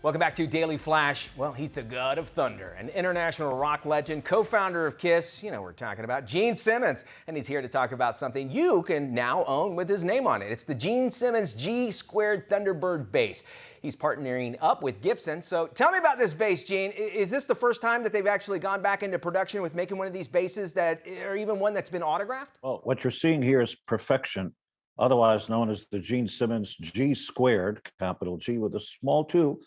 Welcome back to Daily Flash. Well, he's the god of thunder, an international rock legend, co-founder of KISS. You know, we're talking about Gene Simmons, and he's here to talk about something you can now own with his name on it. It's the Gene Simmons G2 Thunderbird bass. He's partnering up with Gibson. So tell me about this bass, Gene. Is this the first time that they've actually gone back into production with making one of these basses or even one that's been autographed? Well, what you're seeing here is perfection, otherwise known as the Gene Simmons G2, capital G with a small 2,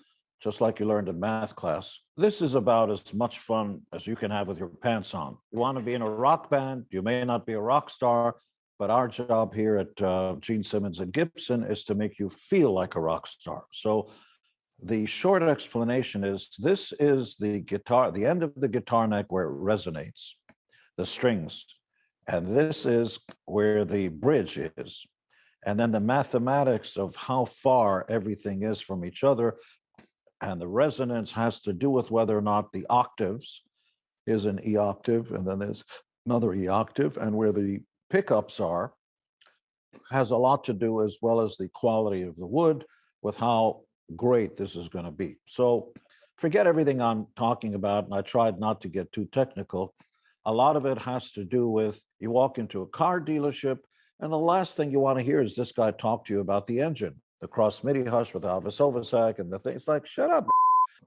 just like you learned in math class. This is about as much fun as you can have with your pants on. You want to be in a rock band, you may not be a rock star, but our job here at Gene Simmons and Gibson is to make you feel like a rock star. So the short explanation is this is the guitar, the end of the guitar neck where it resonates, the strings. And this is where the bridge is. And then the mathematics of how far everything is from each other. And the resonance has to do with whether or not the octaves is an E octave, and then there's another E octave, and where the pickups are has a lot to do, as well as the quality of the wood, with how great this is going to be. So forget everything I'm talking about, and I tried not to get too technical. A lot of it has to do with you walk into a car dealership, and the last thing you want to hear is this guy talk to you about the engine, the cross MIDI hush with Alvis Ovasak and the thing. It's like, shut up.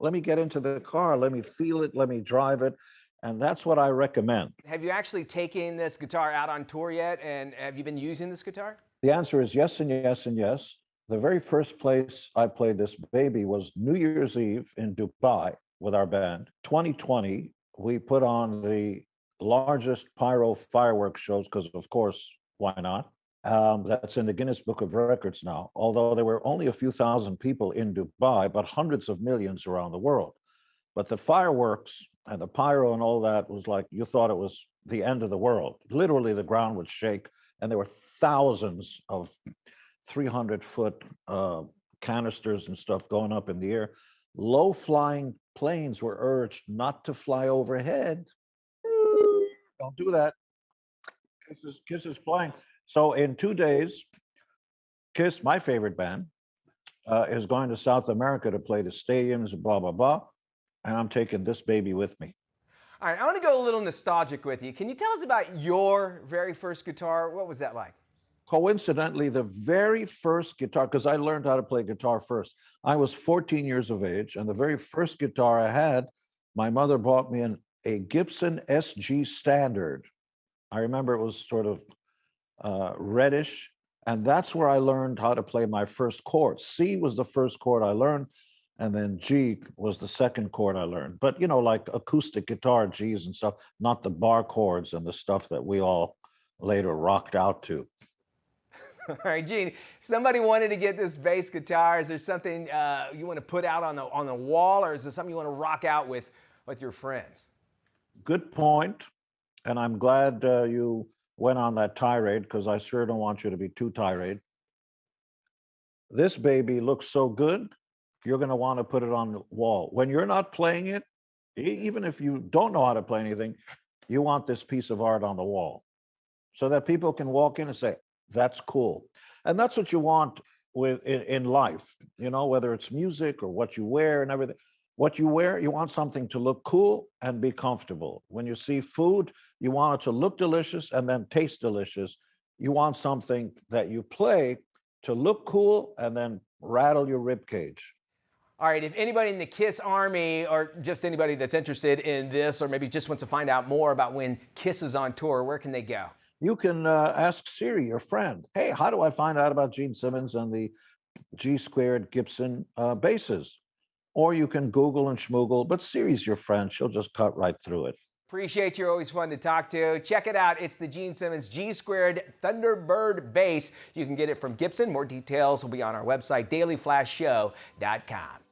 Let me get into the car. Let me feel it. Let me drive it. And that's what I recommend. Have you actually taken this guitar out on tour yet? And have you been using this guitar? The answer is yes and yes and yes. The very first place I played this baby was New Year's Eve in Dubai with our band. 2020, we put on the largest pyro fireworks shows because, of course, why not? That's in the Guinness Book of Records now, although there were only a few thousand people in Dubai, but hundreds of millions around the world. But the fireworks and the pyro and all that was like, you thought it was the end of the world. Literally, the ground would shake, and there were thousands of 300-foot canisters and stuff going up in the air. Low-flying planes were urged not to fly overhead. Don't do that. KISS is playing. So in 2 days, KISS, my favorite band, is going to South America to play the stadiums, blah, blah, blah. And I'm taking this baby with me. All right, I want to go a little nostalgic with you. Can you tell us about your very first guitar? What was that like? Coincidentally, the very first guitar, because I learned how to play guitar first. I was 14 years of age, and the very first guitar I had, my mother bought me a Gibson SG Standard. I remember it was sort of reddish, and that's where I learned how to play my first chord. C was the first chord I learned, and then G was the second chord I learned. But you know, like acoustic guitar G's and stuff, not the bar chords and the stuff that we all later rocked out to. All right, Gene, if somebody wanted to get this bass guitar, is there something you want to put out on the wall, or is there something you want to rock out with your friends? Good point, and I'm glad you went on that tirade, because I sure don't want you to be too tirade. This baby looks so good, you're going to want to put it on the wall. When you're not playing it, even if you don't know how to play anything, you want this piece of art on the wall so that people can walk in and say, that's cool. And that's what you want in life, you know, whether it's music or what you wear and everything. What you wear, you want something to look cool and be comfortable. When you see food, you want it to look delicious and then taste delicious. You want something that you play to look cool and then rattle your rib cage. All right, if anybody in the KISS Army, or just anybody that's interested in this, or maybe just wants to find out more about when KISS is on tour, where can they go? You can ask Siri, your friend, hey, how do I find out about Gene Simmons and the G2 Gibson basses? Or you can Google and schmoogle, but Siri's your friend. She'll just cut right through it. Appreciate you. Always fun to talk to. Check it out. It's the Gene Simmons G2 Thunderbird bass. You can get it from Gibson. More details will be on our website, dailyflashshow.com.